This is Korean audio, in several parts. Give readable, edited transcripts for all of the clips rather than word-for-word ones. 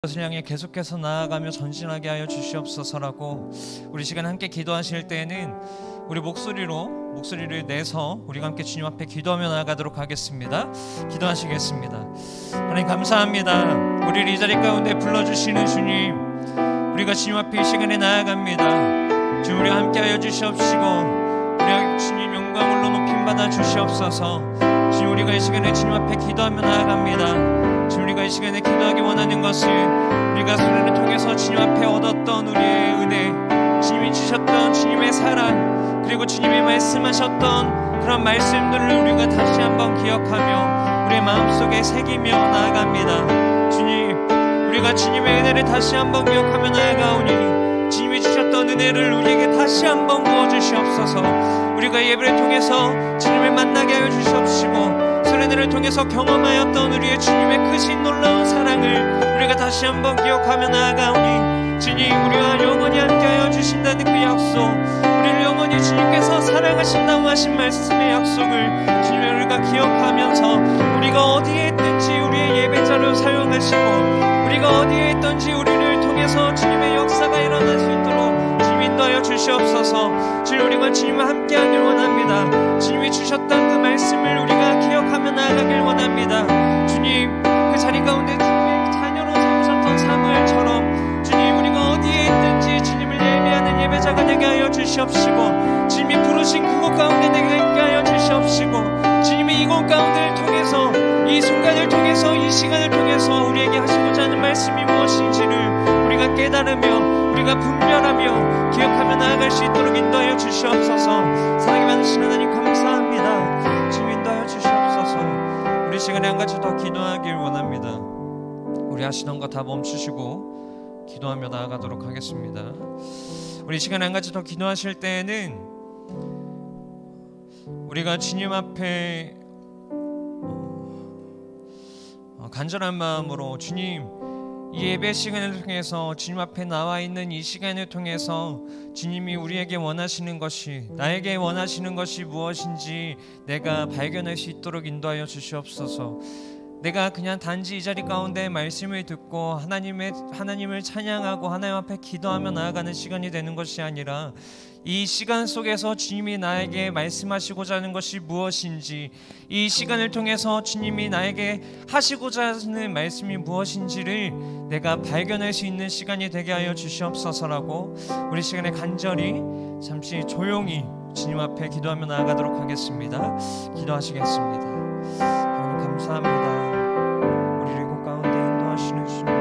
것을 향해 계속해서 나아가며 전진하게 하여 주시옵소서라고 우리 시간 함께 기도하실 때에는 우리 목소리를 내서 우리가 함께 주님 앞에 기도하며 나아가도록 하겠습니다. 기도하시겠습니다. 하나님 감사합니다. 우리를 이 자리 가운데 불러주시는 주님, 우리가 주님 앞에 이 시간에 나아갑니다. 주님, 우리가 함께 하여 주시옵시고 우리가 주님 영광으로 높임받아 주시옵소서. 주님, 우리가 이 시간에 주님 앞에 기도하며 나아갑니다. 주님, 우리가 이 시간에 기도하기 원하는 것은 우리가 수련을 통해서 주님 앞에 얻었던 우리의 은혜, 주님이 주셨던 주님의 사랑, 그리고 주님이 말씀하셨던 그런 말씀들을 우리가 다시 한번 기억하며 우리의 마음속에 새기며 나아갑니다. 주님, 우리가 주님의 은혜를 다시 한번 기억하며 나아가오니 주님이 주셨던 은혜를 우리에게 다시 한번 부어주시옵소서. 우리가 예배를 통해서 주님을 만나게 하여 주시옵시고 수련회를 통해서 경험하였던 우리의 주님의 크신 놀라운 사랑을 우리가 다시 한번 기억하며 나아가오니 주님, 우리와 영원히 함께하여 주신다는 그 약속, 우리를 영원히 주님께서 사랑하신다고 하신 말씀의 약속을 주님, 우리가 기억하면서 우리가 어디에 있든지 우리의 예배자로 사용하시고 우리가 어디에 있든지 우리를 통해서 주님의 역사가 일어날 수 있도록 주님 인도하여 주시옵소서. 주님, 우리가 주님과 함께하길 원합니다. 주님이 주셨던 그 말씀을 우리가 기억하며 나아가길 원합니다. 주님, 그 자리 가운데 주님의 자녀로 삼으셨던 사무엘처럼 주님, 우리가 어디에 있든지 주님을 예배하는 예배자가 되게 하여 주시옵시고 주님이 부르신 그곳 가운데 되게 하여 주시옵시고 주님이 이곳 가운데를 통해서 이 순간을 통해서 이 시간을 통해서 우리에게 하시고자 하는 말씀이 무엇인지를 우리가 깨달으며 우리가 분별하며 기억하며 나아갈 수 있도록 인도하여 주시옵소서. 사랑이 많으신 하나님 감사합니다. 주님, 인도하여 주시옵소서. 우리 시간에 한 가지 더 기도하길 원합니다. 우리 하시던 거 다 멈추시고 기도하며 나아가도록 하겠습니다. 우리 시간에 한 가지 더 기도하실 때에는 우리가 주님 앞에 간절한 마음으로 주님, 이 예배 시간을 통해서 주님 앞에 나와 있는 이 시간을 통해서 주님이 우리에게 원하시는 것이, 나에게 원하시는 것이 무엇인지 내가 발견할 수 있도록 인도하여 주시옵소서. 내가 그냥 단지 이 자리 가운데 말씀을 듣고 하나님을 찬양하고 하나님 앞에 기도하며 나아가는 시간이 되는 것이 아니라 이 시간 속에서 주님이 나에게 말씀하시고자 하는 것이 무엇인지, 이 시간을 통해서 주님이 나에게 하시고자 하는 말씀이 무엇인지를 내가 발견할 수 있는 시간이 되게 하여 주시옵소서라고 우리 시간에 간절히 잠시 조용히 주님 앞에 기도하며 나아가도록 하겠습니다. 기도하시겠습니다. 하나님 감사합니다. 우리를 이곳 가운데 인도하시는 주님,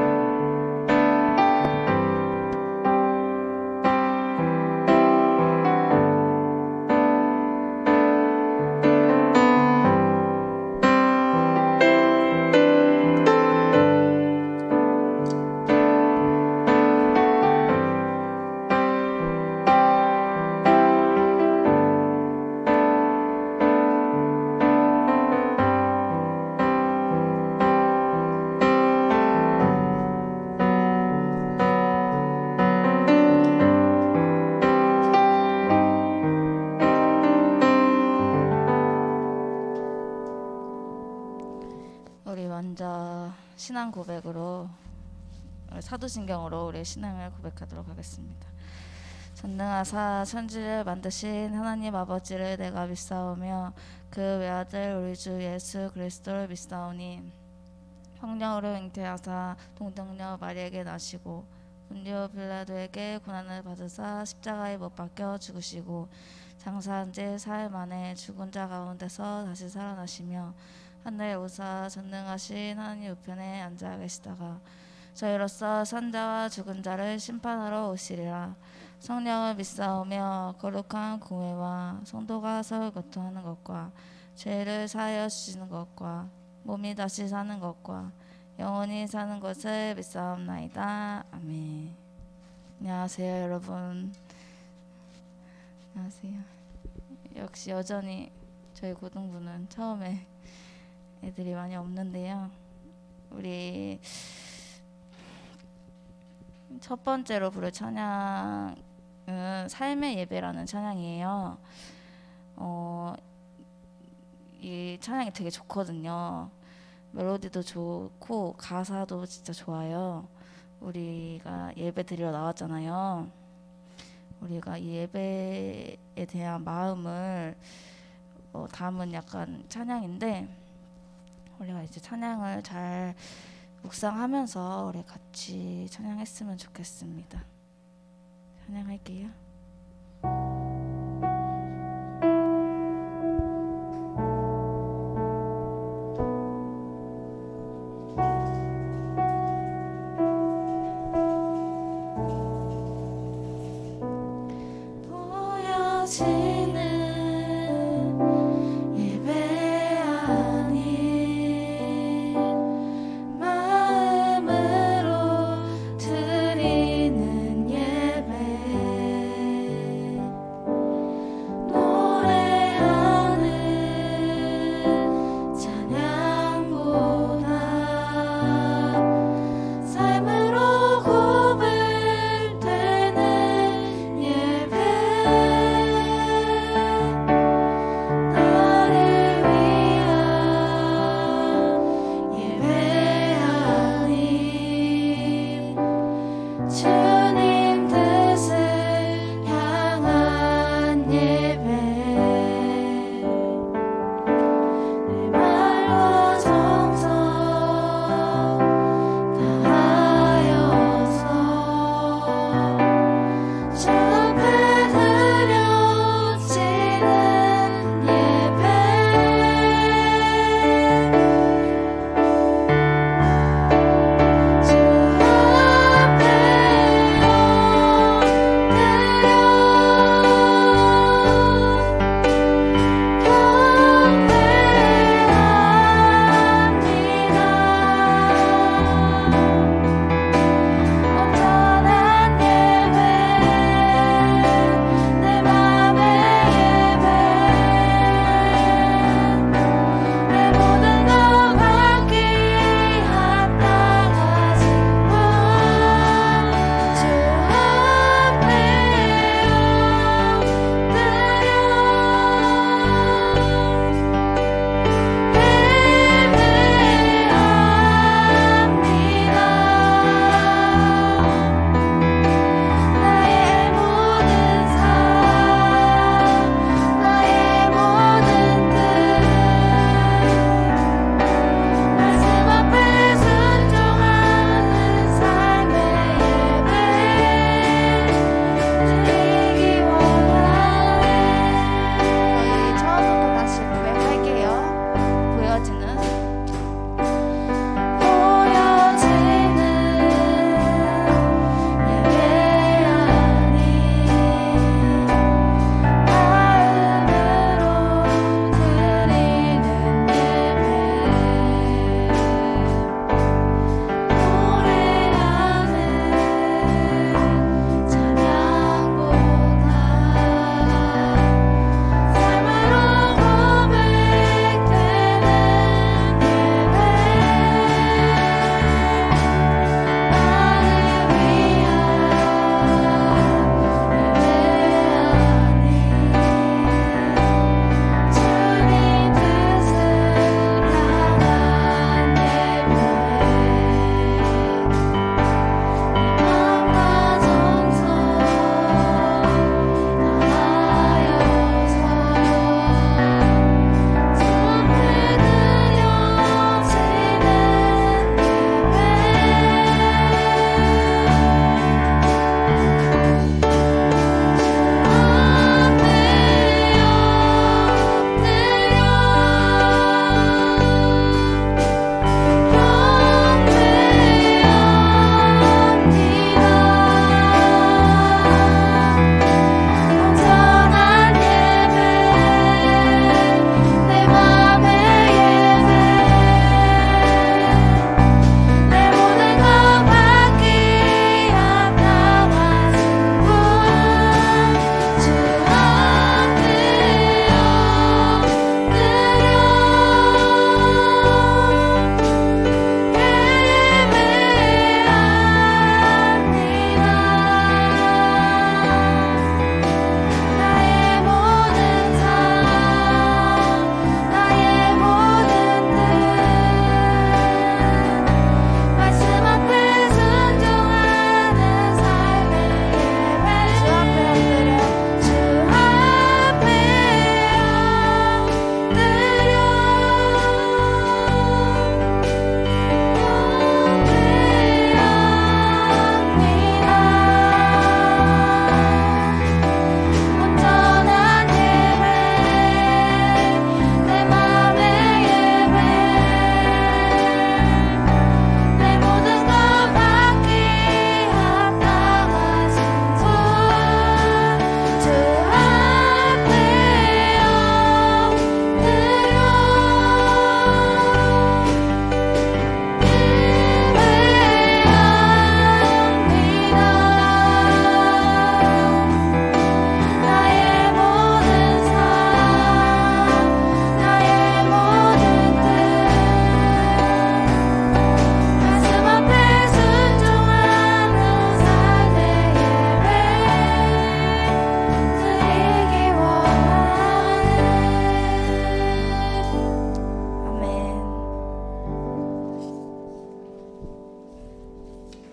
신앙 고백으로 사도신경으로 우리의 신앙을 고백하도록 하겠습니다. 전능하사 천지를 만드신 하나님 아버지를 내가 믿사오며 그 외아들 우리 주 예수 그리스도를 믿사오니 성령으로 잉태하사 동정녀 마리에게 나시고 본디오 빌라도에게 고난을 받으사 십자가에 못 박혀 죽으시고 장사한 지 사흘 만에 죽은 자 가운데서 다시 살아나시며 하늘 오사 전능하신 하나님 우편에 앉아 계시다가 저희로서 산자와 죽은 자를 심판하러 오시리라. 성령을 믿사오며 거룩한 공회와 성도가 서로 교통하는 것과 죄를 사하여 주시는 것과 몸이 다시 사는 것과 영원히 사는 것을 믿사옵나이다. 아멘. 안녕하세요, 여러분. 안녕하세요. 역시 여전히 저희 고등부는 처음에 애들이 많이 없는데요. 우리 첫 번째로 부를 찬양은 삶의 예배라는 찬양이에요. 이 찬양이 되게 좋거든요. 멜로디도 좋고 가사도 진짜 좋아요. 우리가 예배 드리러 나왔잖아요. 우리가 이 예배에 대한 마음을 담은 약간 찬양인데, 우리가 이제 찬양을 잘 묵상하면서 우리 같이 찬양했으면 좋겠습니다. 찬양할게요.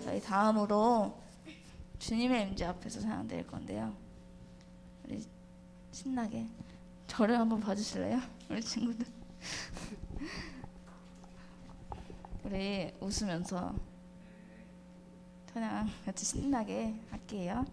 저희 다음으로 주님의 임재 앞에서 찬양 드릴 건데요. 우리 신나게 저를 한번 봐주실래요? 우리 친구들. 우리 웃으면서 찬양 같이 신나게 할게요.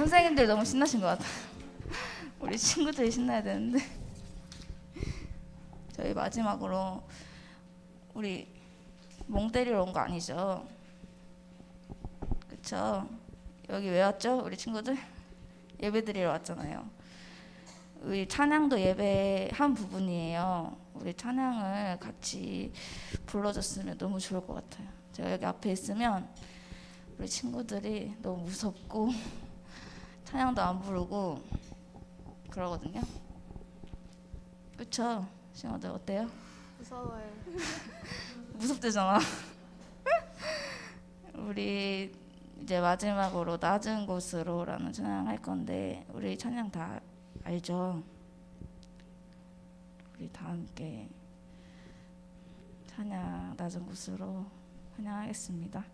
선생님들 너무 신나신 것 같아요. 우리 친구들이 신나야 되는데. 저희 마지막으로 우리 멍 때리러 온 거 아니죠? 그쵸? 여기 왜 왔죠? 우리 친구들 예배 드리러 왔잖아요. 우리 찬양도 예배 한 부분이에요. 우리 찬양을 같이 불러줬으면 너무 좋을 것 같아요. 제가 여기 앞에 있으면 우리 친구들이 너무 무섭고 찬양도 안 부르고 그러거든요. 그쵸? 친구들 어때요? 무서워요. 무섭대잖아. 우리 이제 마지막으로 낮은 곳으로라는 찬양 할 건데 우리 찬양 다 알죠? 우리 다 함께 찬양 낮은 곳으로 찬양하겠습니다.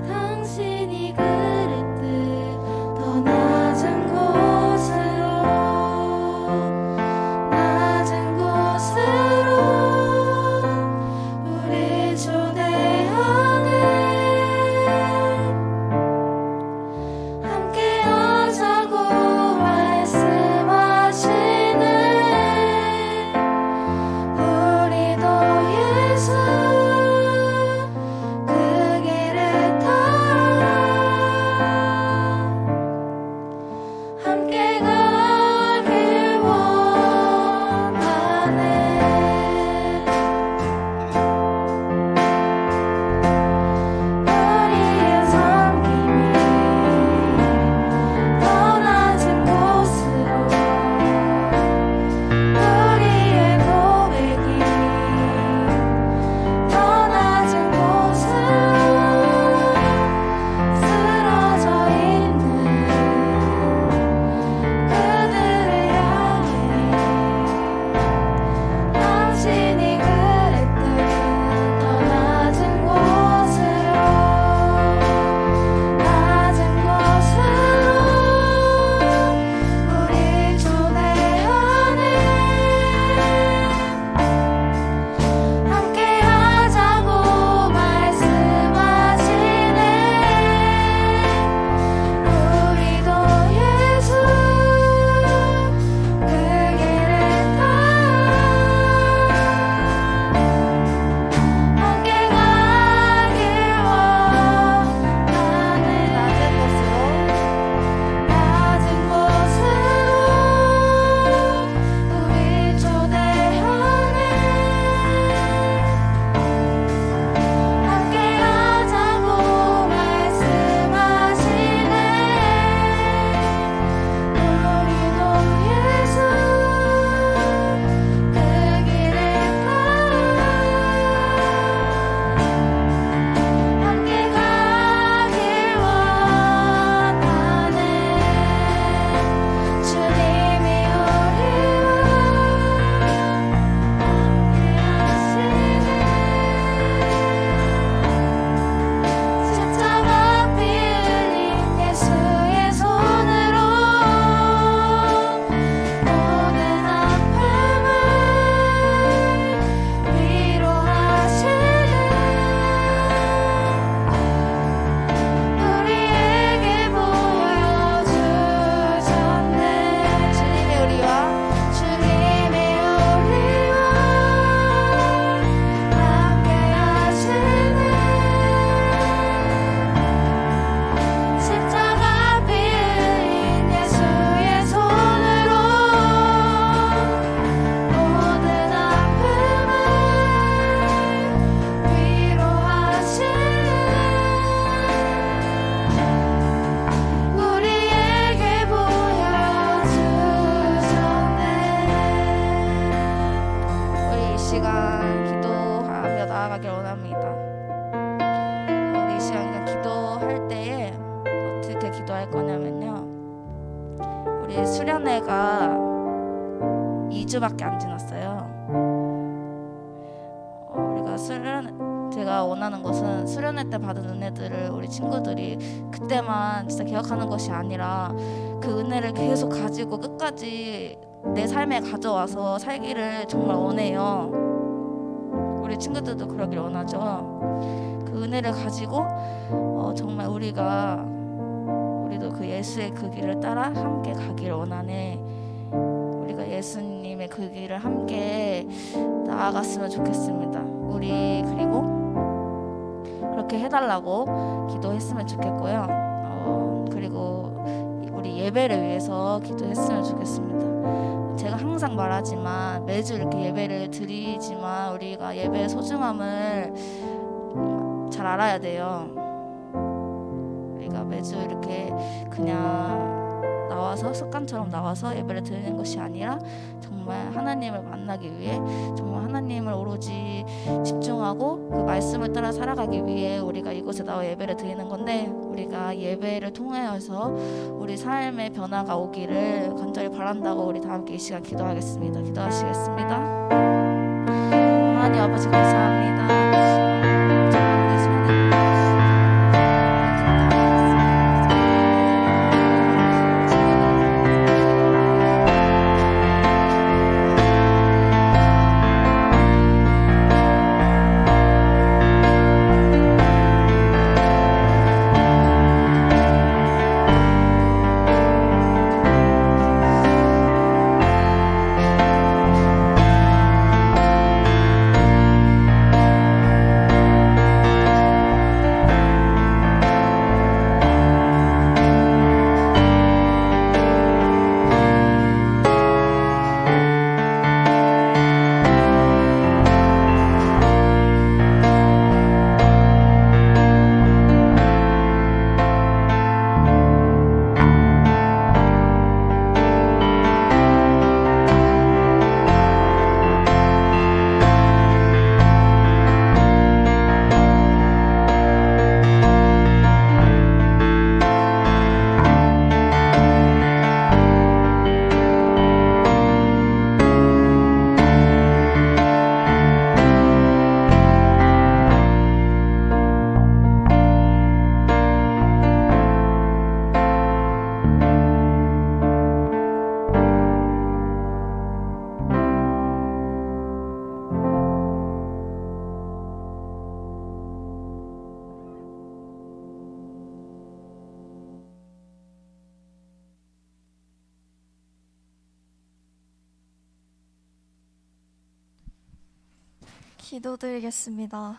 당신이 그랬듯 더 낮은 곳으로 우리 수련회가 2주밖에 안 지났어요. 우리가 제가 원하는 것은 수련회 때 받은 은혜들을 우리 친구들이 그때만 진짜 기억하는 것이 아니라 그 은혜를 계속 가지고 끝까지 내 삶에 가져와서 살기를 정말 원해요. 우리 친구들도 그러길 원하죠. 그 은혜를 가지고 정말 우리도 그 예수의 그 길을 따라 함께 가기를 원하네. 우리가 예수님의 그 길을 함께 나아갔으면 좋겠습니다. 우리 그리고 그렇게 해달라고 기도했으면 좋겠고요. 그리고 우리 예배를 위해서 기도했으면 좋겠습니다. 제가 항상 말하지만 매주 이렇게 예배를 드리지만 우리가 예배의 소중함을 잘 알아야 돼요. 우리가 매주 이렇게 그냥 나와서 습관처럼 나와서 예배를 드리는 것이 아니라 정말 하나님을 만나기 위해 정말 하나님을 오로지 집중하고 그 말씀을 따라 살아가기 위해 우리가 이곳에 나와 예배를 드리는 건데 우리가 예배를 통하여서 우리 삶의 변화가 오기를 간절히 바란다고 우리 다 함께 이 시간 기도하겠습니다. 기도하시겠습니다. 하나님 아버지 감사합니다. 기도드리겠습니다.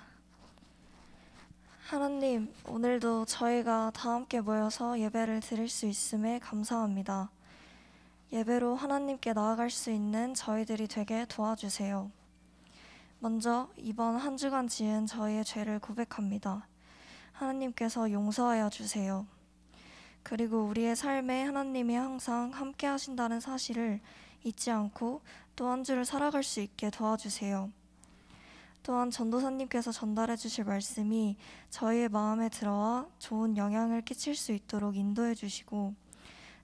하나님, 오늘도 저희가 다 함께 모여서 예배를 드릴 수 있음에 감사합니다. 예배로 하나님께 나아갈 수 있는 저희들이 되게 도와주세요. 먼저 이번 한 주간 지은 저희의 죄를 고백합니다. 하나님께서 용서하여 주세요. 그리고 우리의 삶에 하나님이 항상 함께 하신다는 사실을 잊지 않고 또 한 주를 살아갈 수 있게 도와주세요. 또한 전도사님께서 전달해 주실 말씀이 저희의 마음에 들어와 좋은 영향을 끼칠 수 있도록 인도해 주시고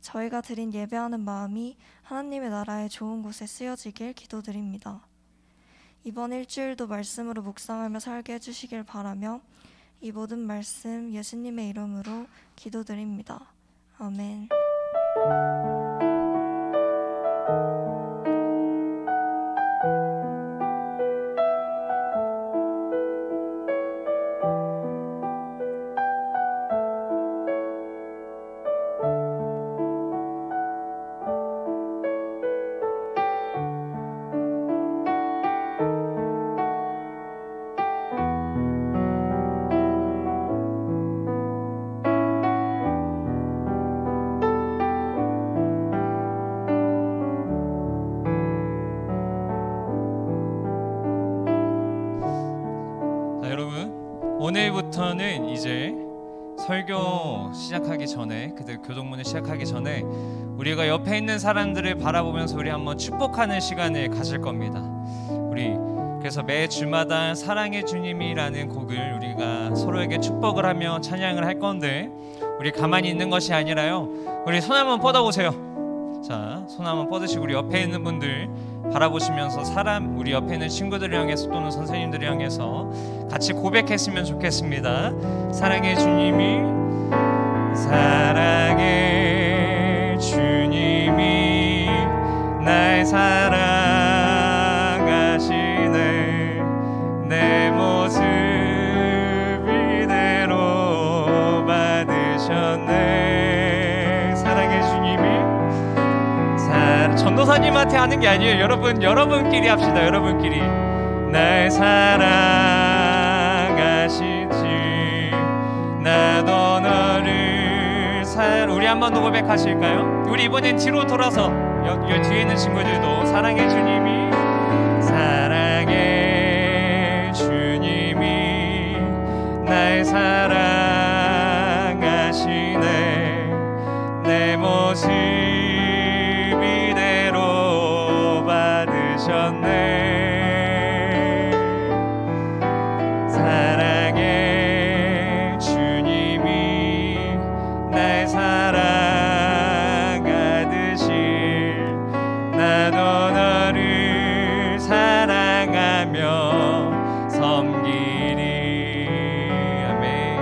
저희가 드린 예배하는 마음이 하나님의 나라의 좋은 곳에 쓰여지길 기도드립니다. 이번 일주일도 말씀으로 묵상하며 살게 해주시길 바라며 이 모든 말씀 예수님의 이름으로 기도드립니다. 아멘. 오늘부터는 이제 설교 시작하기 전에 그들 교동문을 시작하기 전에 우리가 옆에 있는 사람들을 바라보면서 우리 한번 축복하는 시간을 가질 겁니다. 우리 그래서 매 주마다 사랑의 주님이라는 곡을 우리가 서로에게 축복을 하며 찬양을 할 건데 우리 가만히 있는 것이 아니라요. 우리 손 한번 뻗어보세요. 자, 손 한번 뻗으시고 우리 옆에 있는 분들 바라보시면서 우리 옆에 있는 친구들을 향해서 또는 선생님들을 향해서 같이 고백했으면 좋겠습니다. 사랑의 주님이, 사랑의 주님이 날 사랑하시네. 내 모습 이대로 받으셨네. 사랑의 주님이, 전도사님한테 하는 게 아니에요. 여러분끼리 합시다. 여러분끼리. 날 사랑하시지, 나도 너를 우리 한 번 더 고백하실까요? 우리 이번엔 뒤로 돌아서 여기 뒤에 있는 친구들도 사랑의 주님이, 사랑의 주님이 날 사랑하시네. 내 모습 이대로 받으셨네. 사랑의 주님이 날 사랑하듯이 나도 너를 사랑하며 섬기리. 아멘.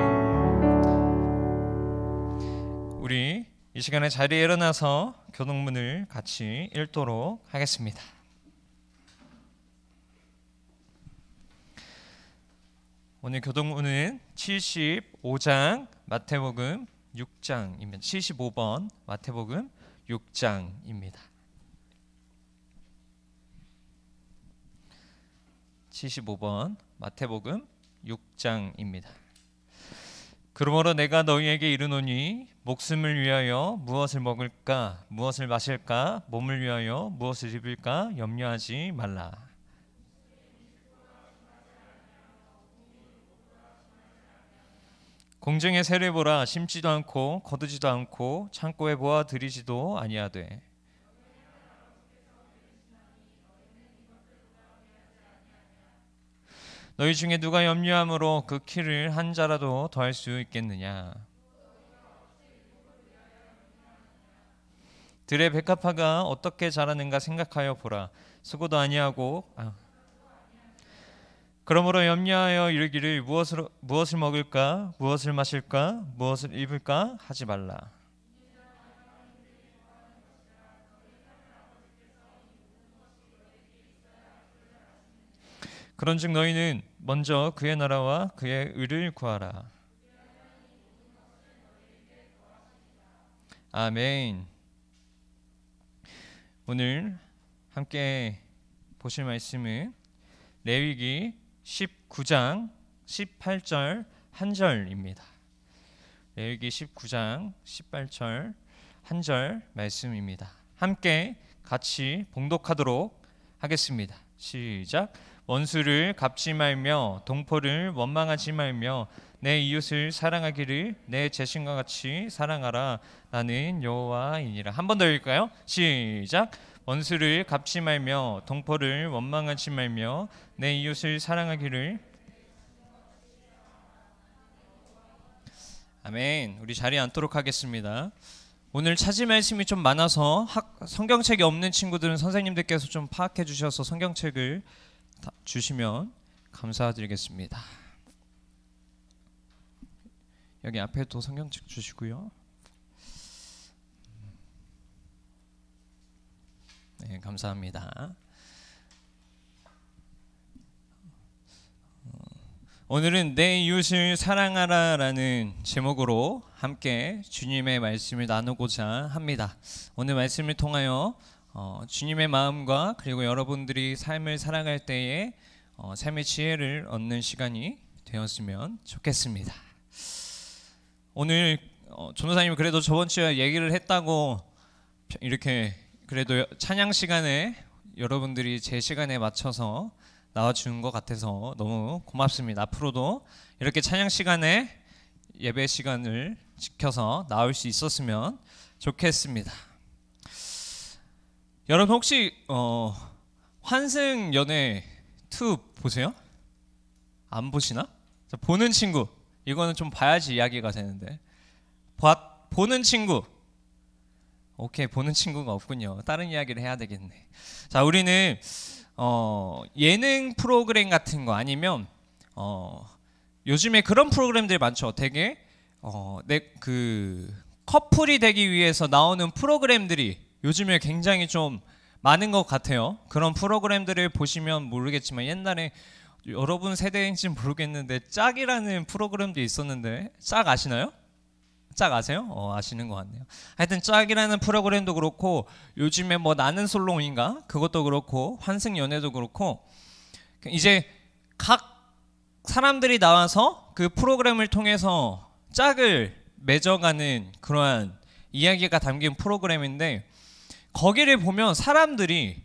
우리 이 시간에 자리에 일어나서 교동문을 같이 읽도록 하겠습니다. 오늘 교동문은 75장 마태복음 6장입니다. 75번 마태복음 6장입니다. 75번 마태복음 6장입니다. 그러므로 내가 너희에게 이르노니 목숨을 위하여 무엇을 먹을까, 무엇을 마실까, 몸을 위하여 무엇을 입을까 염려하지 말라. 공중의 새를 보라. 심지도 않고 거두지도 않고 창고에 모아 들이지도 아니하되 너희 중에 누가 염려함으로 그 키를 한 자라도 더할 수 있겠느냐. 들의 백합화가 어떻게 자라는가 생각하여 보라. 수고도 아니하고 그러므로 염려하여 이르기를 무엇을 먹을까, 무엇을 마실까, 무엇을 입을까 하지 말라. 그런즉 너희는 먼저 그의 나라와 그의 의를 구하라. 아멘. 오늘 함께 보실 말씀은 레위기 19장 18절 한 절입니다. 레위기 19장 18절 한 절 말씀입니다. 함께 같이 봉독하도록 하겠습니다. 시작. 원수를 갚지 말며 동포를 원망하지 말며 내 이웃을 사랑하기를 내 자신과 같이 사랑하라. 나는 여호와이니라. 한 번 더 읽을까요? 시작. 원수를 갚지 말며 동포를 원망하지 말며 내 이웃을 사랑하기를. 아멘. 우리 자리에 앉도록 하겠습니다. 오늘 찾을 말씀이 좀 많아서 성경책이 없는 친구들은 선생님들께서 좀 파악해 주셔서 성경책을 주시면 감사드리겠습니다. 여기 앞에도 성경책 주시고요. 네, 감사합니다. 오늘은 내 이웃을 사랑하라라는 제목으로 함께 주님의 말씀을 나누고자 합니다. 오늘 말씀을 통하여 주님의 마음과 그리고 여러분들이 삶을 살아갈 때에 삶의 지혜를 얻는 시간이 되었으면 좋겠습니다. 오늘 전도사님이 그래도 저번 주에 얘기를 했다고 이렇게 그래도 찬양 시간에 여러분들이 제 시간에 맞춰서 나와주는 것 같아서 너무 고맙습니다. 앞으로도 이렇게 찬양 시간에 예배 시간을 지켜서 나올 수 있었으면 좋겠습니다. 여러분 혹시 환승연애 2 보세요? 안 보시나? 보는 친구, 이거는 좀 봐야지 이야기가 되는데 보는 친구 오케이, 보는 친구가 없군요. 다른 이야기를 해야 되겠네. 자, 우리는 예능 프로그램 같은 거 아니면 요즘에 그런 프로그램들이 많죠. 되게 커플이 되기 위해서 나오는 프로그램들이 요즘에 굉장히 좀 많은 것 같아요. 그런 프로그램들을 보시면 모르겠지만 옛날에 여러분 세대인지는 모르겠는데 짝이라는 프로그램도 있었는데 짝 아시나요? 짝 아세요? 아시는 것 같네요. 하여튼 짝이라는 프로그램도 그렇고 요즘에 뭐 나는 솔로인가 그것도 그렇고 환승연애도 그렇고 이제 각 사람들이 나와서 그 프로그램을 통해서 짝을 맺어가는 그러한 이야기가 담긴 프로그램인데 거기를 보면 사람들이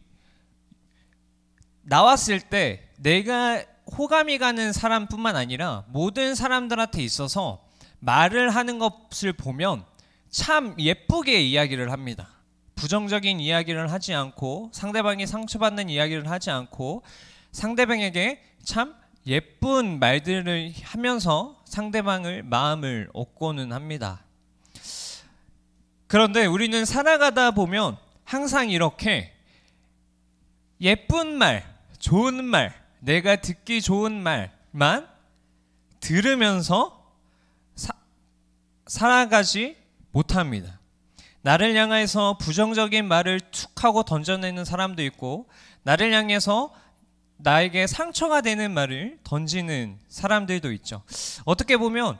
나왔을 때 내가 호감이 가는 사람뿐만 아니라 모든 사람들한테 있어서 말을 하는 것을 보면 참 예쁘게 이야기를 합니다. 부정적인 이야기를 하지 않고 상대방이 상처받는 이야기를 하지 않고 상대방에게 참 예쁜 말들을 하면서 상대방을 마음을 얻고는 합니다. 그런데 우리는 살아가다 보면 항상 이렇게 예쁜 말, 좋은 말, 내가 듣기 좋은 말만 들으면서 살아가지 못합니다. 나를 향해서 부정적인 말을 툭 하고 던져내는 사람도 있고 나를 향해서 나에게 상처가 되는 말을 던지는 사람들도 있죠. 어떻게 보면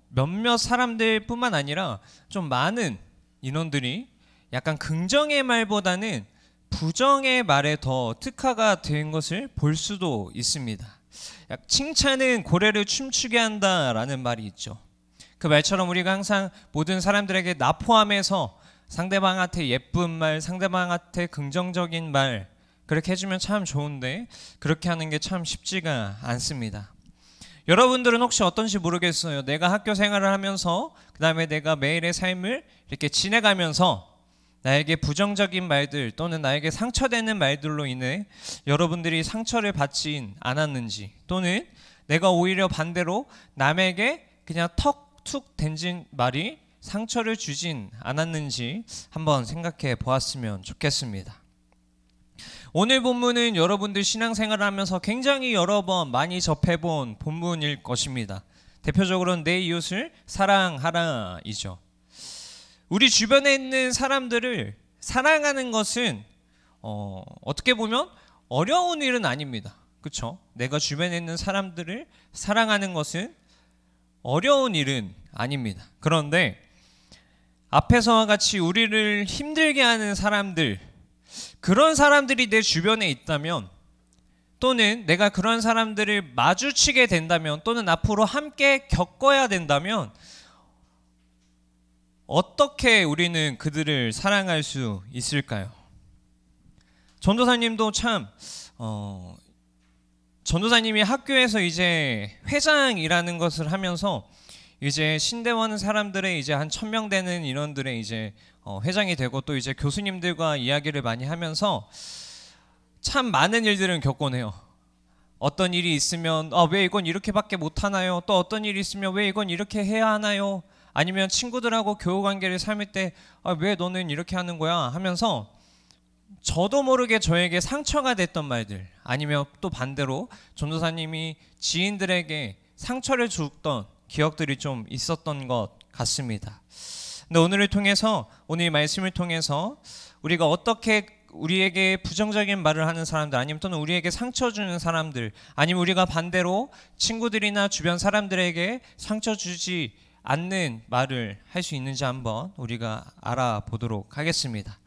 몇몇 사람들뿐만 아니라 좀 많은 인원들이 약간 긍정의 말보다는 부정의 말에 더 특화가 된 것을 볼 수도 있습니다. 칭찬은 고래를 춤추게 한다라는 말이 있죠. 그 말처럼 우리가 항상 모든 사람들에게 나 포함해서 상대방한테 예쁜 말, 상대방한테 긍정적인 말 그렇게 해주면 참 좋은데 그렇게 하는 게 참 쉽지가 않습니다. 여러분들은 혹시 어떤지 모르겠어요. 내가 학교 생활을 하면서 그 다음에 내가 매일의 삶을 이렇게 지내가면서 나에게 부정적인 말들 또는 나에게 상처되는 말들로 인해 여러분들이 상처를 받진 않았는지 또는 내가 오히려 반대로 남에게 그냥 툭 던진 말이 상처를 주진 않았는지 한번 생각해 보았으면 좋겠습니다. 오늘 본문은 여러분들 신앙생활을 하면서 굉장히 여러 번 많이 접해본 본문일 것입니다. 대표적으로는 내 이웃을 사랑하라이죠. 우리 주변에 있는 사람들을 사랑하는 것은 어떻게 보면 어려운 일은 아닙니다. 그렇죠? 내가 주변에 있는 사람들을 사랑하는 것은 어려운 일은 아닙니다. 그런데 앞에서와 같이 우리를 힘들게 하는 사람들, 그런 사람들이 내 주변에 있다면 또는 내가 그런 사람들을 마주치게 된다면 또는 앞으로 함께 겪어야 된다면 어떻게 우리는 그들을 사랑할 수 있을까요? 전도사님도 참 전도사님이 학교에서 이제 회장이라는 것을 하면서 이제 신대원 사람들의 이제 한 1000명 되는 인원들의 이제 회장이 되고 또 이제 교수님들과 이야기를 많이 하면서 참 많은 일들을 겪곤 해요. 어떤 일이 있으면 왜 이건 이렇게밖에 못하나요? 또 어떤 일이 있으면 왜 이건 이렇게 해야 하나요? 아니면 친구들하고 교우관계를 삶을 때 왜 너는 이렇게 하는 거야? 하면서 저도 모르게 저에게 상처가 됐던 말들 아니면 또 반대로 전도사님이 지인들에게 상처를 줬던 기억들이 좀 있었던 것 같습니다. 근데 오늘을 통해서 오늘 말씀을 통해서 우리가 어떻게 우리에게 부정적인 말을 하는 사람들 아니면 또는 우리에게 상처 주는 사람들 아니면 우리가 반대로 친구들이나 주변 사람들에게 상처 주지 않는 말을 할 수 있는지 한번 우리가 알아보도록 하겠습니다.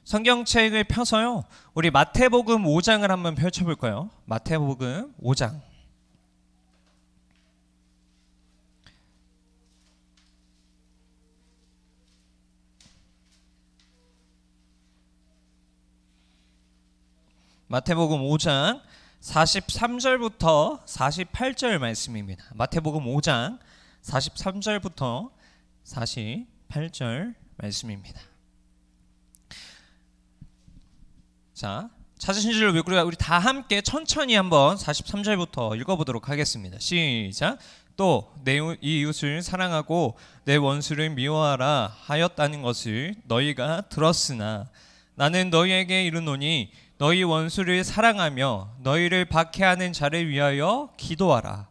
성경책을 펴서요. 우리 마태복음 5장을 한번 펼쳐볼까요? 마태복음 5장. 마태복음 5장 43절부터 48절 말씀입니다. 마태복음 5장 43절부터 48절 말씀입니다. 자, 찾으신 줄 우리 다 함께 천천히 한번 43절부터 읽어보도록 하겠습니다. 시작. 또 내 이웃을 사랑하고 내 원수를 미워하라 하였다는 것을 너희가 들었으나 나는 너희에게 이르노니 너희 원수를 사랑하며 너희를 박해하는 자를 위하여 기도하라.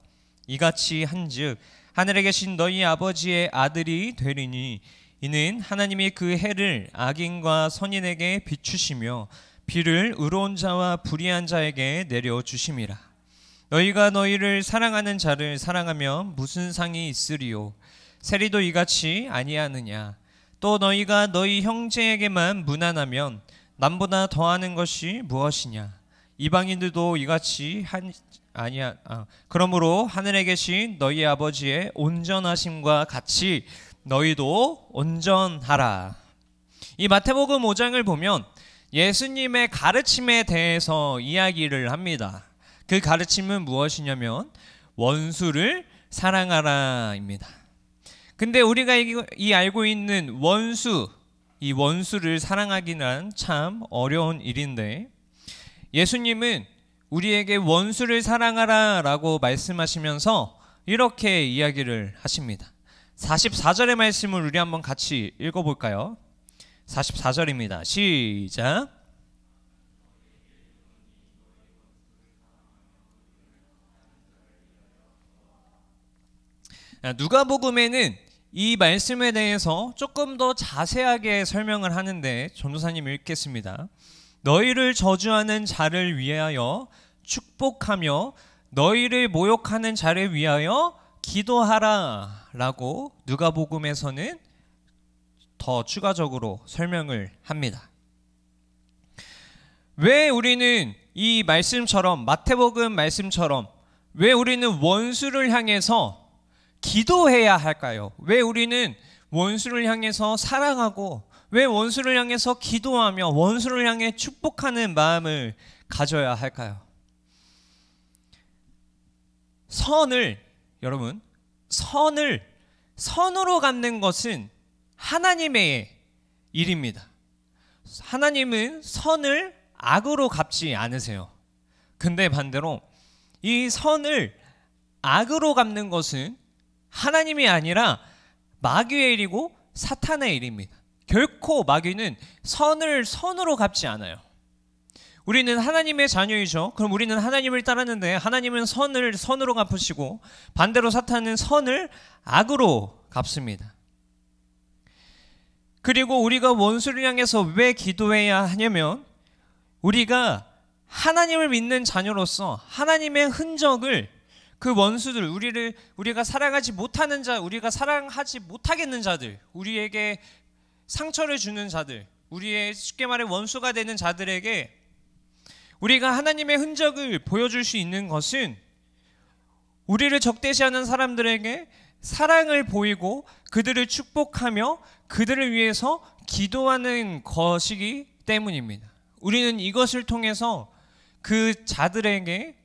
이같이 한즉 하늘에 계신 너희 아버지의 아들이 되리니 이는 하나님이 그 해를 악인과 선인에게 비추시며 비를 의로운 자와 불의한 자에게 내려주심이라. 너희가 너희를 사랑하는 자를 사랑하면 무슨 상이 있으리요? 세리도 이같이 아니하느냐? 또 너희가 너희 형제에게만 무난하면 남보다 더하는 것이 무엇이냐? 이방인들도 이같이 그러므로 하늘에 계신 너희 아버지의 온전하심과 같이 너희도 온전하라. 이 마태복음 5장을 보면 예수님의 가르침에 대해서 이야기를 합니다. 그 가르침은 무엇이냐면 원수를 사랑하라입니다. 근데 우리가 이 알고 있는 이 원수를 사랑하기는 참 어려운 일인데 예수님은 우리에게 원수를 사랑하라 라고 말씀하시면서 이렇게 이야기를 하십니다. 44절의 말씀을 우리 한번 같이 읽어볼까요? 44절입니다. 시작. 누가복음에는 이 말씀에 대해서 조금 더 자세하게 설명을 하는데 전도사님 읽겠습니다. 너희를 저주하는 자를 위하여 축복하며 너희를 모욕하는 자를 위하여 기도하라 라고 누가복음에서는 더 추가적으로 설명을 합니다. 왜 우리는 이 말씀처럼 마태복음 말씀처럼 왜 우리는 원수를 향해서 기도해야 할까요? 왜 우리는 원수를 향해서 사랑하고 왜 원수를 향해서 기도하며 원수를 향해 축복하는 마음을 가져야 할까요? 여러분, 선으로 갚는 것은 하나님의 일입니다. 하나님은 선을 악으로 갚지 않으세요. 근데 반대로 이 선을 악으로 갚는 것은 하나님이 아니라 마귀의 일이고 사탄의 일입니다. 결코 마귀는 선을 선으로 갚지 않아요. 우리는 하나님의 자녀이죠. 그럼 우리는 하나님을 따르는데 하나님은 선을 선으로 갚으시고 반대로 사탄은 선을 악으로 갚습니다. 그리고 우리가 원수를 향해서 왜 기도해야 하냐면 우리가 하나님을 믿는 자녀로서 하나님의 흔적을 그 원수들, 우리가 사랑하지 못하는 자, 우리가 사랑하지 못하겠는 자들, 우리에게 상처를 주는 자들, 우리의 쉽게 말해 원수가 되는 자들에게 우리가 하나님의 흔적을 보여줄 수 있는 것은 우리를 적대시하는 사람들에게 사랑을 보이고 그들을 축복하며 그들을 위해서 기도하는 것이기 때문입니다. 우리는 이것을 통해서 그 자들에게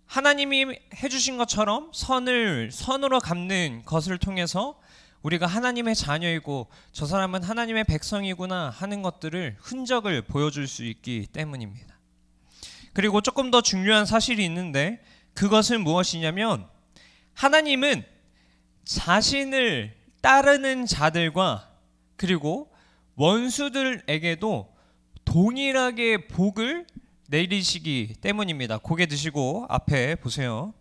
하나님이 해주신 것처럼 선으로 갚는 것을 통해서 우리가 하나님의 자녀이고 저 사람은 하나님의 백성이구나 하는 것들을 흔적을 보여줄 수 있기 때문입니다. 그리고 조금 더 중요한 사실이 있는데 그것은 무엇이냐면 하나님은 자신을 따르는 자들과 그리고 원수들에게도 동일하게 복을 내리시기 때문입니다. 고개 드시고 앞에 보세요.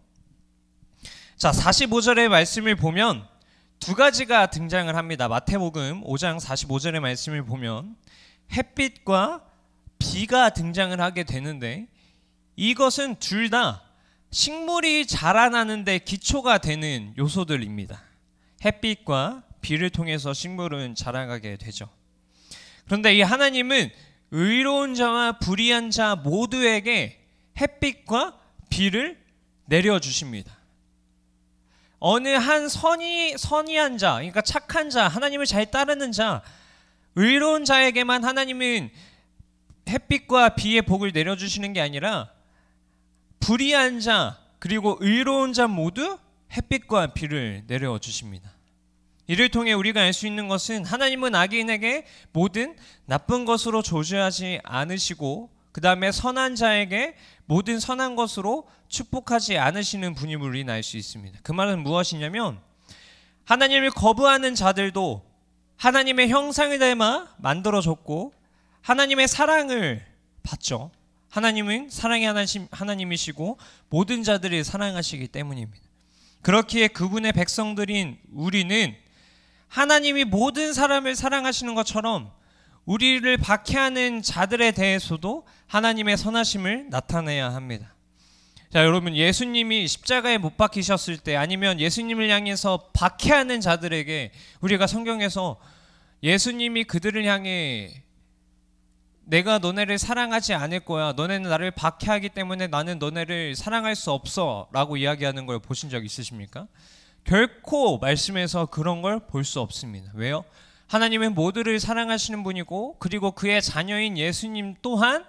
자, 45절의 말씀을 보면 두 가지가 등장을 합니다. 마태복음 5장 45절의 말씀을 보면 햇빛과 비가 등장을 하게 되는데 이것은 둘 다 식물이 자라나는 데 기초가 되는 요소들입니다. 햇빛과 비를 통해서 식물은 자라가게 되죠. 그런데 이 하나님은 의로운 자와 불의한 자 모두에게 햇빛과 비를 내려주십니다. 어느 한 선의한 자, 그러니까 착한 자, 하나님을 잘 따르는 자, 의로운 자에게만 하나님은 햇빛과 비의 복을 내려주시는 게 아니라 불의한 자 그리고 의로운 자 모두 햇빛과 비를 내려주십니다. 이를 통해 우리가 알 수 있는 것은 하나님은 악인에게 모든 나쁜 것으로 저주하지 않으시고 그 다음에 선한 자에게 모든 선한 것으로 축복하지 않으시는 분임을 우리는 알 수 있습니다. 그 말은 무엇이냐면 하나님을 거부하는 자들도 하나님의 형상을 닮아 만들어졌고 하나님의 사랑을 받죠. 하나님은 사랑의 하나님이시고 모든 자들을 사랑하시기 때문입니다. 그렇기에 그분의 백성들인 우리는 하나님이 모든 사람을 사랑하시는 것처럼 우리를 박해하는 자들에 대해서도 하나님의 선하심을 나타내야 합니다. 자, 여러분, 예수님이 십자가에 못 박히셨을 때 아니면 예수님을 향해서 박해하는 자들에게 우리가 성경에서 예수님이 그들을 향해 내가 너네를 사랑하지 않을 거야, 너네는 나를 박해하기 때문에 나는 너네를 사랑할 수 없어 라고 이야기하는 걸 보신 적 있으십니까? 결코 말씀에서 그런 걸 볼 수 없습니다. 왜요? 하나님은 모두를 사랑하시는 분이고 그리고 그의 자녀인 예수님 또한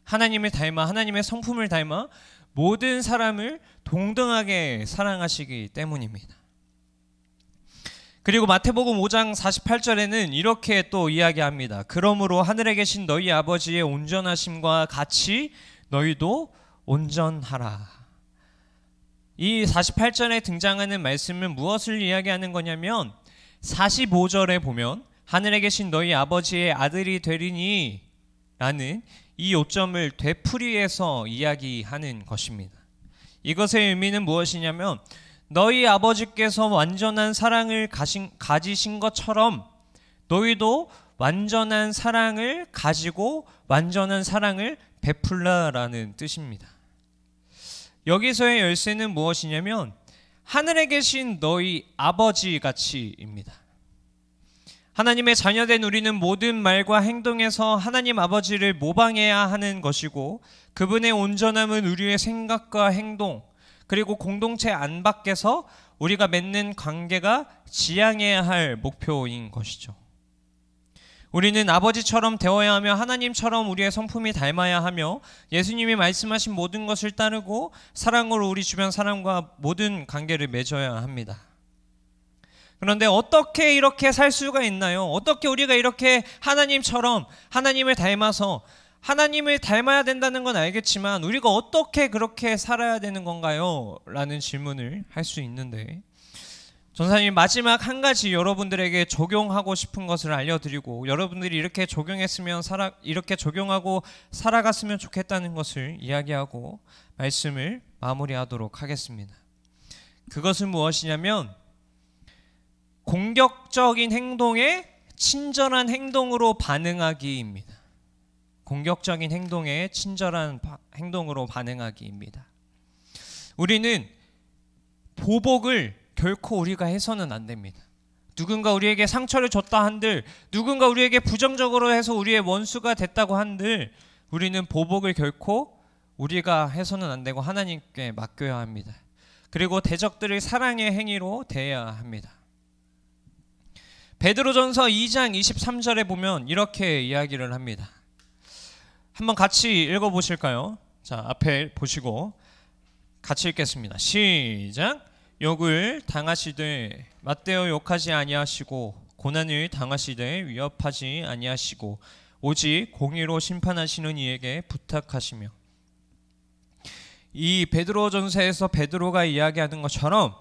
하나님을 닮아 하나님의 성품을 닮아 모든 사람을 동등하게 사랑하시기 때문입니다. 그리고 마태복음 5장 48절에는 이렇게 또 이야기합니다. 그러므로 하늘에 계신 너희 아버지의 온전하심과 같이 너희도 온전하라. 이 48절에 등장하는 말씀은 무엇을 이야기하는 거냐면 45절에 보면 하늘에 계신 너희 아버지의 아들이 되리니 라는 이 요점을 되풀이해서 이야기하는 것입니다. 이것의 의미는 무엇이냐면 너희 아버지께서 완전한 사랑을 가지신 것처럼 너희도 완전한 사랑을 가지고 완전한 사랑을 베풀라라는 뜻입니다. 여기서의 열쇠는 무엇이냐면 하늘에 계신 너희 아버지 가치입니다. 하나님의 자녀된 우리는 모든 말과 행동에서 하나님 아버지를 모방해야 하는 것이고 그분의 온전함은 우리의 생각과 행동 그리고 공동체 안팎에서 우리가 맺는 관계가 지향해야 할 목표인 것이죠. 우리는 아버지처럼 되어야 하며 하나님처럼 우리의 성품이 닮아야 하며 예수님이 말씀하신 모든 것을 따르고 사랑으로 우리 주변 사람과 모든 관계를 맺어야 합니다. 그런데 어떻게 이렇게 살 수가 있나요? 어떻게 우리가 이렇게 하나님처럼 하나님을 닮아서 하나님을 닮아야 된다는 건 알겠지만 우리가 어떻게 그렇게 살아야 되는 건가요? 라는 질문을 할 수 있는데 전사님 마지막 한 가지 여러분들에게 적용하고 싶은 것을 알려드리고 여러분들이 이렇게 이렇게 적용하고 살아갔으면 좋겠다는 것을 이야기하고 말씀을 마무리하도록 하겠습니다. 그것은 무엇이냐면 공격적인 행동에 친절한 행동으로 반응하기입니다. 공격적인 행동에 친절한 행동으로 반응하기입니다. 우리는 보복을 결코 우리가 해서는 안 됩니다. 누군가 우리에게 상처를 줬다 한들 누군가 우리에게 부정적으로 해서 우리의 원수가 됐다고 한들 우리는 보복을 결코 우리가 해서는 안 되고 하나님께 맡겨야 합니다. 그리고 대적들을 사랑의 행위로 대해야 합니다. 베드로전서 2장 23절에 보면 이렇게 이야기를 합니다. 한번 같이 읽어보실까요? 자, 앞에 보시고 같이 읽겠습니다. 시작. 욕을 당하시되 맞대어 욕하지 아니하시고 고난을 당하시되 위협하지 아니하시고 오직 공의로 심판하시는 이에게 부탁하시며. 이 베드로전서에서 베드로가 이야기하는 것처럼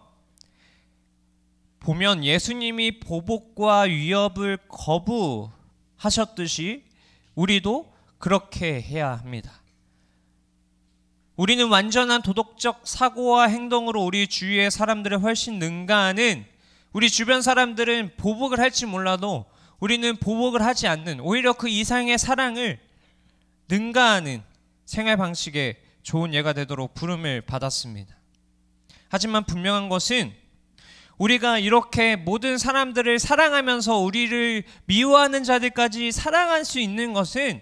보면 예수님이 보복과 위협을 거부하셨듯이 우리도 그렇게 해야 합니다. 우리는 완전한 도덕적 사고와 행동으로 우리 주위의 사람들을 훨씬 능가하는 우리 주변 사람들은 보복을 할지 몰라도 우리는 보복을 하지 않는 오히려 그 이상의 사랑을 능가하는 생활 방식의 좋은 예가 되도록 부름을 받았습니다. 하지만 분명한 것은 우리가 이렇게 모든 사람들을 사랑하면서 우리를 미워하는 자들까지 사랑할 수 있는 것은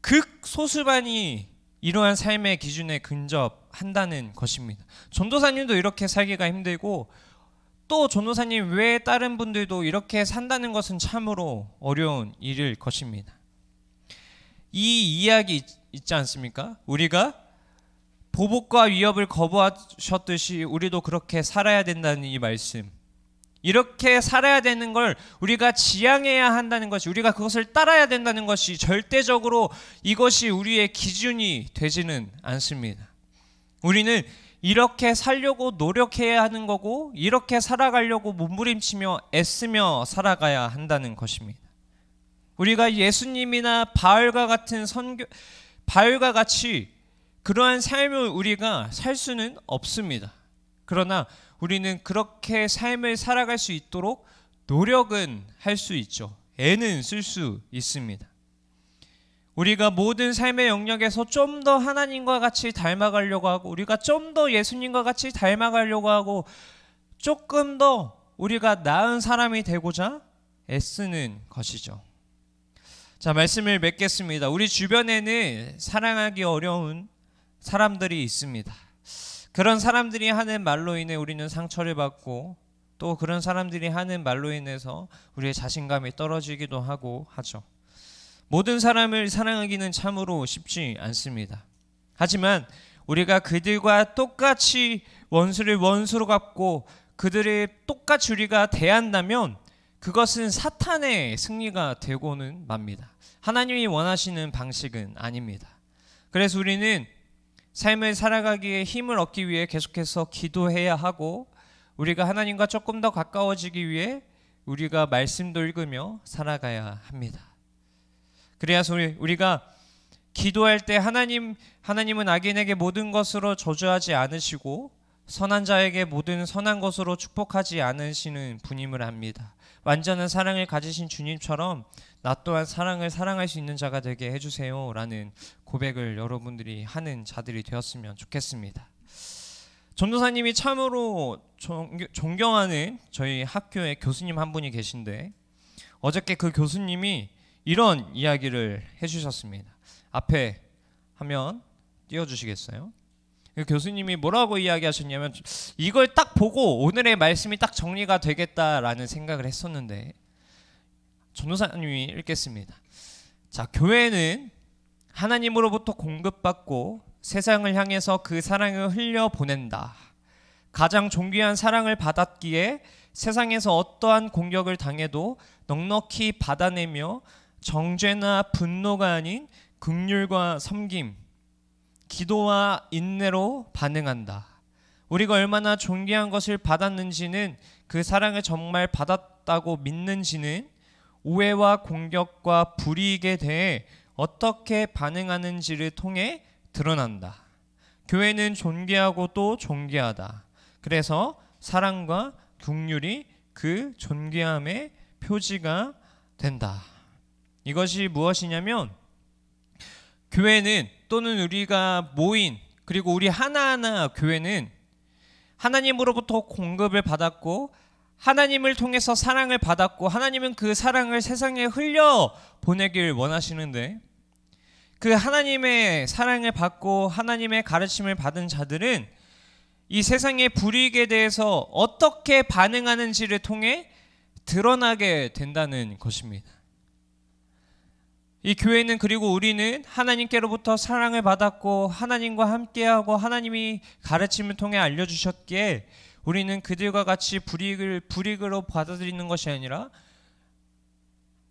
극소수만이 이러한 삶의 기준에 근접한다는 것입니다. 전도사님도 이렇게 살기가 힘들고 또 전도사님 외에 다른 분들도 이렇게 산다는 것은 참으로 어려운 일일 것입니다. 이 이야기 있지 않습니까? 우리가 보복과 위협을 거부하셨듯이 우리도 그렇게 살아야 된다는 이 말씀, 이렇게 살아야 되는 걸 우리가 지향해야 한다는 것이, 우리가 그것을 따라야 된다는 것이 절대적으로 이것이 우리의 기준이 되지는 않습니다. 우리는 이렇게 살려고 노력해야 하는 거고, 이렇게 살아가려고 몸부림치며 애쓰며 살아가야 한다는 것입니다. 우리가 예수님이나 바울과 같이 그러한 삶을 우리가 살 수는 없습니다. 그러나 우리는 그렇게 삶을 살아갈 수 있도록 노력은 할 수 있죠. 애는 쓸 수 있습니다. 우리가 모든 삶의 영역에서 좀 더 하나님과 같이 닮아가려고 하고, 우리가 좀 더 예수님과 같이 닮아가려고 하고, 조금 더 우리가 나은 사람이 되고자 애쓰는 것이죠. 자, 말씀을 맺겠습니다. 우리 주변에는 사랑하기 어려운 사람들이 있습니다. 그런 사람들이 하는 말로 인해 우리는 상처를 받고, 또 그런 사람들이 하는 말로 인해서 우리의 자신감이 떨어지기도 하고 하죠. 모든 사람을 사랑하기는 참으로 쉽지 않습니다. 하지만 우리가 그들과 똑같이 원수를 원수로 갚고 그들을 똑같이 우리가 대한다면 그것은 사탄의 승리가 되고는 맙니다. 하나님이 원하시는 방식은 아닙니다. 그래서 우리는 삶을 살아가기에 힘을 얻기 위해 계속해서 기도해야 하고, 우리가 하나님과 조금 더 가까워지기 위해 우리가 말씀도 읽으며 살아가야 합니다. 그래서 우리가 기도할 때 하나님은 악인에게 모든 것으로 저주하지 않으시고 선한 자에게 모든 선한 것으로 축복하지 않으시는 분임을 압니다. 완전한 사랑을 가지신 주님처럼 나 또한 사랑을 사랑할 수 있는 자가 되게 해주세요 라는 고백을 여러분들이 하는 자들이 되었으면 좋겠습니다. 전도사님이 참으로 존경하는 저희 학교의 교수님 한 분이 계신데, 어저께 그 교수님이 이런 이야기를 해주셨습니다. 앞에 화면 띄워주시겠어요? 그 교수님이 뭐라고 이야기하셨냐면, 이걸 딱 보고 오늘의 말씀이 딱 정리가 되겠다라는 생각을 했었는데, 전도사님이 읽겠습니다. 자, 교회는 하나님으로부터 공급받고 세상을 향해서 그 사랑을 흘려보낸다. 가장 존귀한 사랑을 받았기에 세상에서 어떠한 공격을 당해도 넉넉히 받아내며 정죄나 분노가 아닌 긍휼과 섬김, 기도와 인내로 반응한다. 우리가 얼마나 존귀한 것을 받았는지는, 그 사랑을 정말 받았다고 믿는지는 오해와 공격과 불이익에 대해 어떻게 반응하는지를 통해 드러난다. 교회는 존귀하고 또 존귀하다. 그래서 사랑과 긍휼이 그 존귀함의 표지가 된다. 이것이 무엇이냐면, 교회는, 또는 우리가 모인, 그리고 우리 하나하나 교회는 하나님으로부터 공급을 받았고 하나님을 통해서 사랑을 받았고, 하나님은 그 사랑을 세상에 흘려 보내길 원하시는데, 그 하나님의 사랑을 받고 하나님의 가르침을 받은 자들은 이 세상의 불이익에 대해서 어떻게 반응하는지를 통해 드러나게 된다는 것입니다. 이 교회는, 그리고 우리는 하나님께로부터 사랑을 받았고 하나님과 함께하고 하나님이 가르침을 통해 알려주셨기에 우리는 그들과 같이 불이익으로 받아들이는 것이 아니라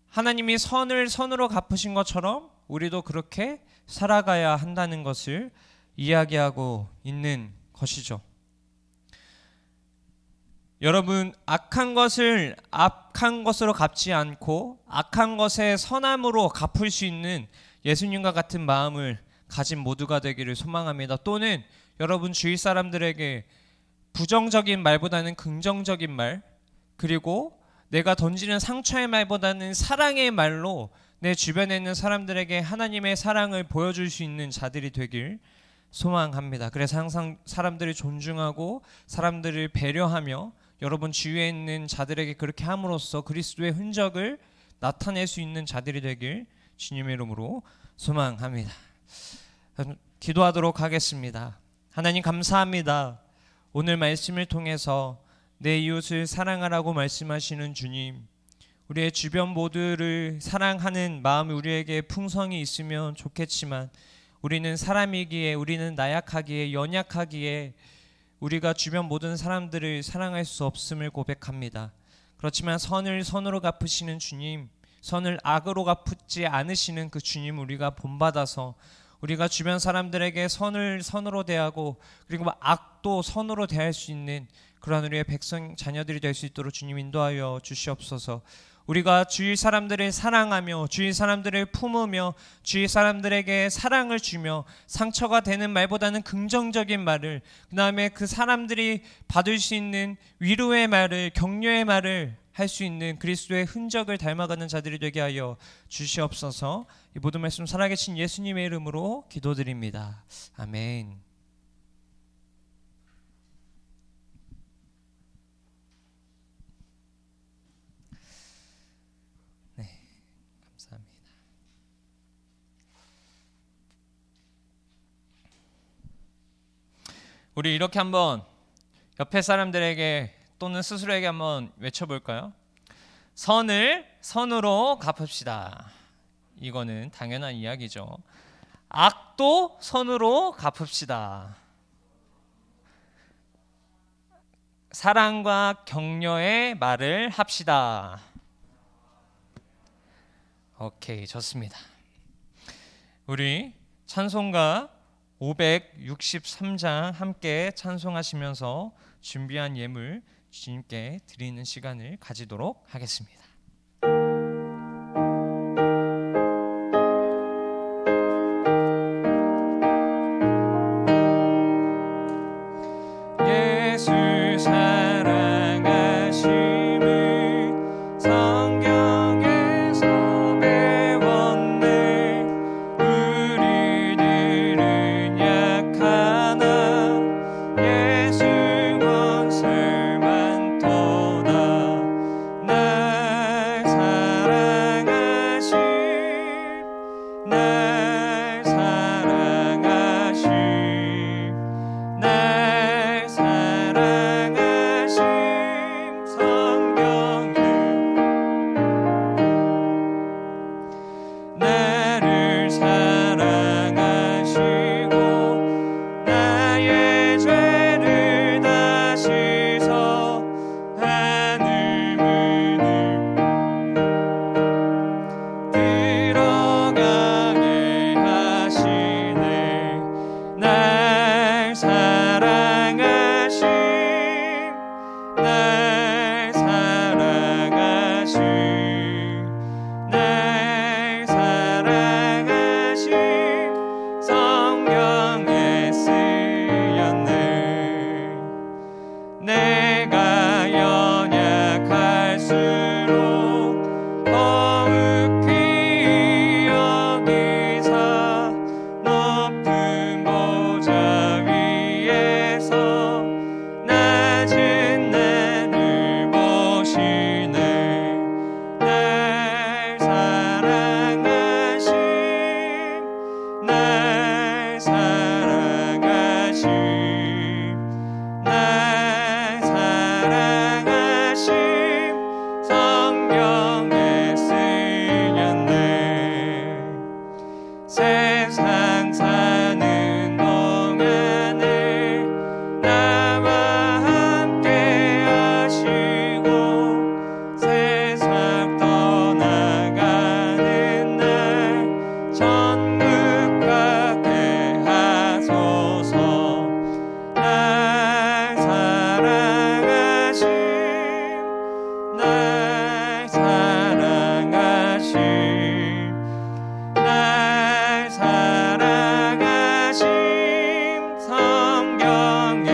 하나님이 선을 선으로 갚으신 것처럼 우리도 그렇게 살아가야 한다는 것을 이야기하고 있는 것이죠. 여러분, 악한 것을 악한 것으로 갚지 않고 악한 것에 선함으로 갚을 수 있는 예수님과 같은 마음을 가진 모두가 되기를 소망합니다. 또는 여러분 주위 사람들에게 부정적인 말보다는 긍정적인 말, 그리고 내가 던지는 상처의 말보다는 사랑의 말로 내 주변에 있는 사람들에게 하나님의 사랑을 보여줄 수 있는 자들이 되길 소망합니다. 그래서 항상 사람들을 존중하고 사람들을 배려하며 여러분 주위에 있는 자들에게 그렇게 함으로써 그리스도의 흔적을 나타낼 수 있는 자들이 되길 주님의 이름으로 소망합니다. 기도하도록 하겠습니다. 하나님 감사합니다. 오늘 말씀을 통해서 내 이웃을 사랑하라고 말씀하시는 주님, 우리의 주변 모두를 사랑하는 마음이 우리에게 풍성이 있으면 좋겠지만 우리는 사람이기에, 우리는 나약하기에, 연약하기에 우리가 주변 모든 사람들을 사랑할 수 없음을 고백합니다. 그렇지만 선을 선으로 갚으시는 주님, 선을 악으로 갚지 않으시는 그 주님 우리가 본받아서 우리가 주변 사람들에게 선을 선으로 대하고 그리고 악도 선으로 대할 수 있는 그러한 우리의 백성 자녀들이 될 수 있도록 주님 인도하여 주시옵소서. 우리가 주위 사람들을 사랑하며 주위 사람들을 품으며 주위 사람들에게 사랑을 주며 상처가 되는 말보다는 긍정적인 말을, 그 다음에 그 사람들이 받을 수 있는 위로의 말을, 격려의 말을 할 수 있는 그리스도의 흔적을 닮아가는 자들이 되게 하여 주시옵소서. 이 모든 말씀 살아계신 예수님의 이름으로 기도드립니다. 아멘. 네, 감사합니다. 우리 이렇게 한번 옆에 사람들에게 또는 스스로에게 한번 외쳐볼까요? 선을 선으로 갚읍시다. 이거는 당연한 이야기죠. 악도 선으로 갚읍시다. 사랑과 격려의 말을 합시다. 오케이, 좋습니다. 우리 찬송가 563장 함께 찬송하시면서 준비한 예물 주님께 드리는 시간을 가지도록 하겠습니다. 예수 사랑하심을 성경에서 배웠네. 우리들은 약하나 예수 원설 많도다. 날 사랑하심, 날 사랑하심, 날 사랑하심 성경에 나를 사랑하시고 나의 죄를 다 씻어 하늘 문을 들어가게 하시네. 날 사랑하심, 날 사랑하심, 날 사랑하심 성경에 쓰였네. 내가 연약할수록 더욱 귀히 여기사 높은 보좌 위에서 낮은 나를 보시네. 날 사랑하심, 날 사랑하심, 날 사랑하심 성경에 쓰였네. 세상 사는 동안에 나와 함께 하시고 세상 떠나가는 날 천국 가게 하소서. 날 사랑하심, 날 사랑하심, 날 사랑하심 성경에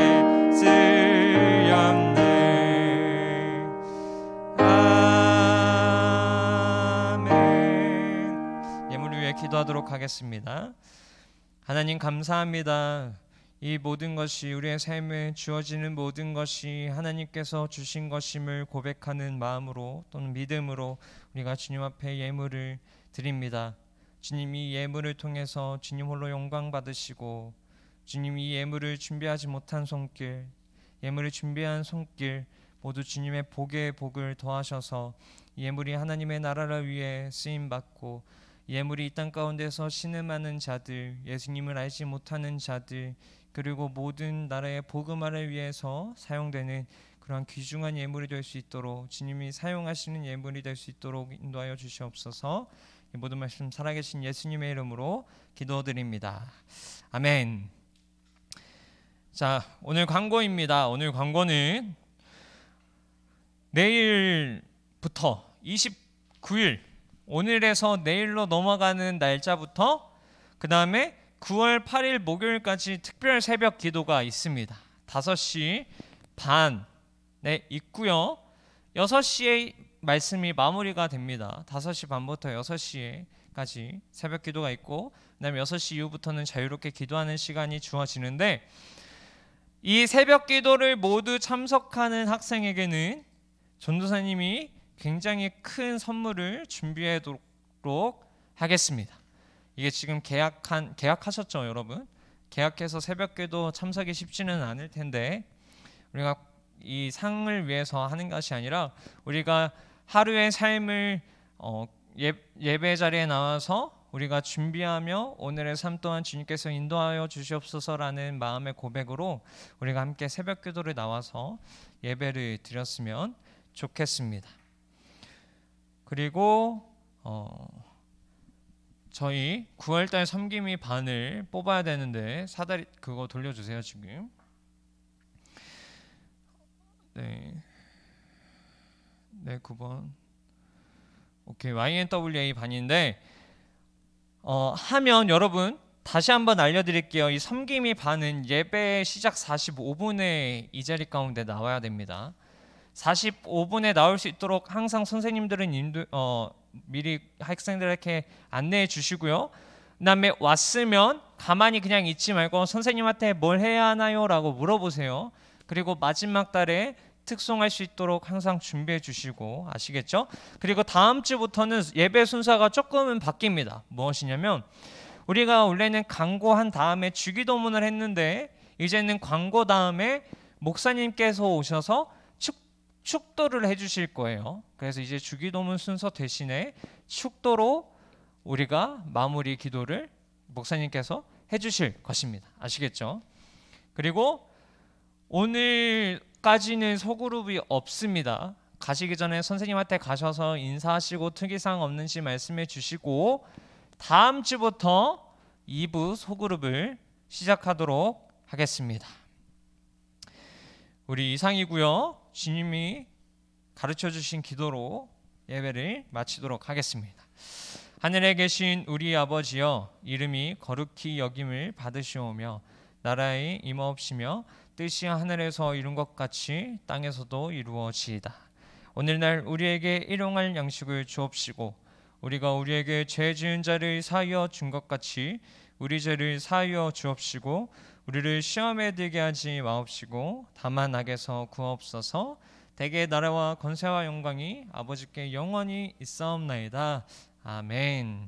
쓰였네. 아멘. 예물을 위해 기도하도록 하겠습니다. 하나님 감사합니다. 이 모든 것이 우리의 삶에 주어지는 모든 것이 하나님께서 주신 것임을 고백하는 마음으로 또는 믿음으로 우리가 주님 앞에 예물을 드립니다. 주님이 예물을 통해서 주님 홀로 영광 받으시고 주님이 예물을 준비하지 못한 손길, 예물을 준비한 손길 모두 주님의 복에 복을 더하셔서 예물이 하나님의 나라를 위해 쓰임받고 예물이 이 땅 가운데서 신음하는 자들, 예수님을 알지 못하는 자들, 그리고 모든 나라의 복음화를 위해서 사용되는 그러한 귀중한 예물이 될 수 있도록 주님이 사용하시는 예물이 될 수 있도록 인도하여 주시옵소서. 이 모든 말씀 살아계신 예수님의 이름으로 기도드립니다. 아멘. 자, 오늘 광고입니다. 오늘 광고는 내일부터 29일, 오늘에서 내일로 넘어가는 날짜부터 그 다음에 9월 8일 목요일까지 특별 새벽 기도가 있습니다. 5시 반에 있고요. 6시에 말씀이 마무리가 됩니다. 5시 반부터 6시까지 새벽 기도가 있고 그 다음에 6시 이후부터는 자유롭게 기도하는 시간이 주어지는데, 이 새벽 기도를 모두 참석하는 학생에게는 전도사님이 굉장히 큰 선물을 준비하도록 하겠습니다. 이게 지금 계약하셨죠, 여러분? 계약해서 새벽기도 참석이 쉽지는 않을 텐데, 우리가 이 상을 위해서 하는 것이 아니라 우리가 하루의 삶을 예배 자리에 나와서 우리가 준비하며 오늘의 삶 또한 주님께서 인도하여 주시옵소서라는 마음의 고백으로 우리가 함께 새벽기도를 나와서 예배를 드렸으면 좋겠습니다. 그리고 저희 9월달 섬김이 반을 뽑아야 되는데 사다리 그거 돌려주세요. 지금 네 9번 오케이. YNWA 반인데 하면 여러분 다시 한번 알려드릴게요. 이 섬김이 반은 예배 시작 45분에 이 자리 가운데 나와야 됩니다. 45분에 나올 수 있도록 항상 선생님들은 미리 학생들에게 안내해 주시고요. 그 다음에 왔으면 가만히 그냥 있지 말고 선생님한테 뭘 해야 하나요? 라고 물어보세요. 그리고 마지막 달에 특송할 수 있도록 항상 준비해 주시고, 아시겠죠? 그리고 다음 주부터는 예배 순서가 조금은 바뀝니다. 무엇이냐면 우리가 원래는 강구한 다음에 주기도문을 했는데 이제는 광고 다음에 목사님께서 오셔서 축도를 해주실 거예요. 그래서 이제 주기도문 순서 대신에 축도로 우리가 마무리 기도를 목사님께서 해주실 것입니다. 아시겠죠? 그리고 오늘까지는 소그룹이 없습니다. 가시기 전에 선생님한테 가셔서 인사하시고 특이사항 없는지 말씀해 주시고 다음 주부터 2부 소그룹을 시작하도록 하겠습니다. 우리 이상이고요. 주님이 가르쳐 주신 기도로 예배를 마치도록 하겠습니다. 하늘에 계신 우리 아버지여, 이름이 거룩히 여김을 받으시오며 나라의 임하옵시며 뜻이 하늘에서 이룬 것 같이 땅에서도 이루어지이다. 오늘날 우리에게 일용할 양식을 주옵시고 우리가 우리에게 죄 지은 자를 사하여 준 것 같이 우리 죄를 사하여 주옵시고 우리를 시험에 들게 하지 마옵시고 다만 악에서 구하옵소서. 대개 나라와 권세와 영광이 아버지께 영원히 있사옵나이다. 아멘.